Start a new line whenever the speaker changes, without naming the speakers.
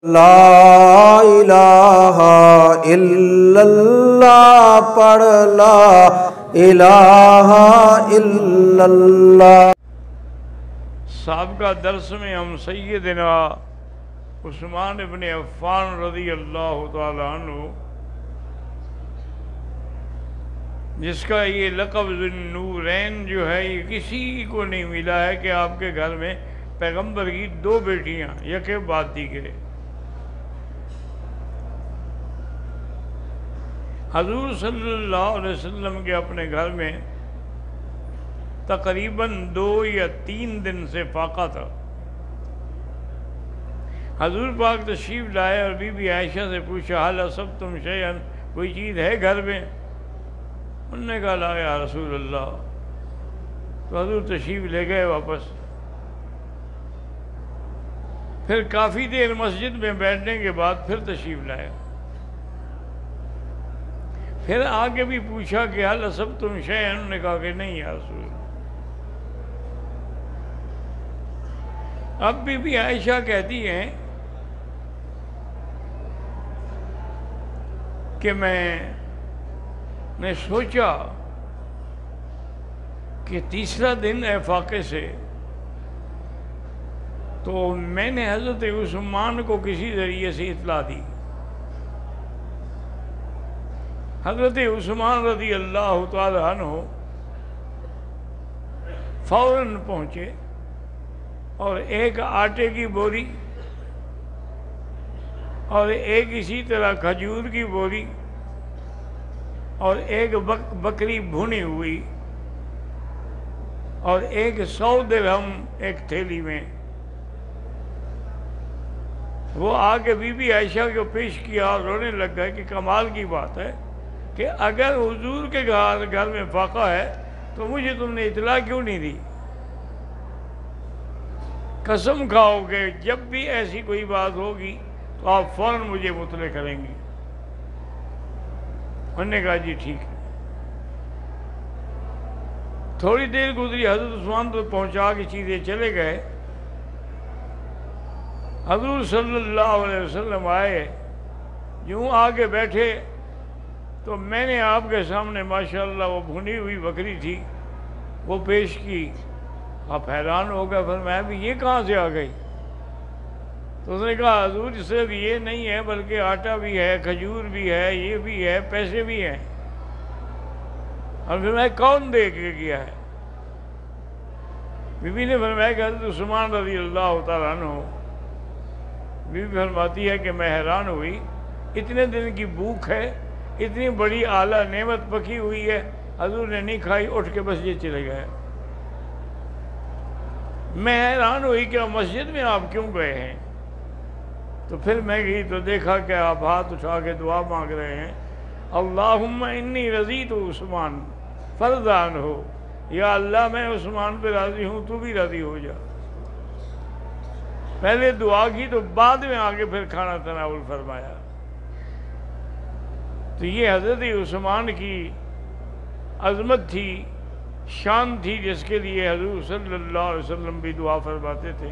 لا الہ الا اللہ پڑھ لا الہ الا اللہ۔
سابقہ درس میں ہم سیدنا عثمان ابن عفان رضی اللہ تعالی عنہ، جس کا یہ لقب ذو النورین جو ہے، یہ کسی کو نہیں ملا ہے کہ آپ کے گھر میں پیغمبر کی دو بیٹیاں یکے بعد دیگرے۔ حضور صلی اللہ علیہ وسلم کے اپنے گھر میں تقریباً 2 یا 3 دن سے فاقہ تھا۔ حضور پاک تشریف لائے اور بی بی عائشہ سے پوچھا، حل اصبتم شیئا، کوئی چیز ہے گھر میں؟ انہوں نے کہا لا یا رسول اللہ۔ تو حضور تشریف لے گئے واپس۔ پھر کافی دیر مسجد میں بیٹھنے کے بعد پھر تشریف لائے، پھر آگے بھی پوچھا کہ حل اصبتم شیئا، انہوں نے کہا کہ نہیں یا رسول اللہ۔ اب بی بی عائشہ کہتی ہیں کہ میں نے سوچا کہ تیسرا دن ہے فاقے سے، تو میں نے حضرت عثمان کو کسی ذریعے سے اطلاع دی۔ حضرت عثمان رضی اللہ تعالی عنہ فوراً پہنچے اور ایک آٹے کی بوری اور ایک اسی طرح کھجور کی بوری اور ایک بکری بھنی ہوئی اور ایک 100 درہم ایک تھیلی میں، وہ آ کے بی بی عائشہ کو پیش کیا اور رونے لگ گئے کہ کمال کی بات ہے کہ اگر حضور کے گھر میں فاقہ ہے تو مجھے تم نے اطلاع کیوں نہیں دی؟ قسم کھاؤ کہ جب بھی ایسی کوئی بات ہوگی تو آپ فوراً مجھے مطلع کریں گی۔ انہوں نے کہا جی ٹھیک ہے۔ تھوڑی دیر گزری، حضرت عثمان تو پہنچا کے چیزیں چلے گئے۔ حضور صلی اللہ علیہ وسلم آئے، یوں آگے بیٹھے تو میں نے آپ کے سامنے ماشاءاللہ وہ بھنی ہوئی بکری تھی وہ پیش کی۔ آپ حیران ہو گئے، فرمایا بھی یہ کہاں سے آ گئی؟ تو اس نے کہا حضور صرف یہ نہیں ہے بلکہ آٹا بھی ہے، کھجور بھی ہے، یہ بھی ہے، پیسے بھی ہیں۔ اور فرمایا کون دے کے گیا ہے؟ بی بی نے فرمایا کہ حضرت عثمان رضی اللہ تعالیٰ عنہ۔ بی بی فرماتی ہے کہ میں حیران ہوئی، اتنے دن کی بھوک ہے، اتنی بڑی اعلیٰ نعمت پکی ہوئی ہے، حضور نے نہیں کھائی، اٹھ کے بس یہ چلے گئے۔ میں حیران ہوئی کہ مسجد میں آپ کیوں گئے ہیں؟ تو پھر میں گئی تو دیکھا کہ آپ ہاتھ اٹھا کے دعا مانگ رہے ہیں، اللہم انی رضیت عثمان فرض عنہ، یا اللہ میں عثمان پہ راضی ہوں، تو بھی راضی ہو جا۔ پہلے دعا کی تو بعد میں آگے پھر کھانا تناول فرمایا۔ تو یہ حضرت عثمان کی عظمت تھی، شان تھی، جس کے لیے حضور صلی اللہ علیہ وسلم بھی دعا فرماتے تھے۔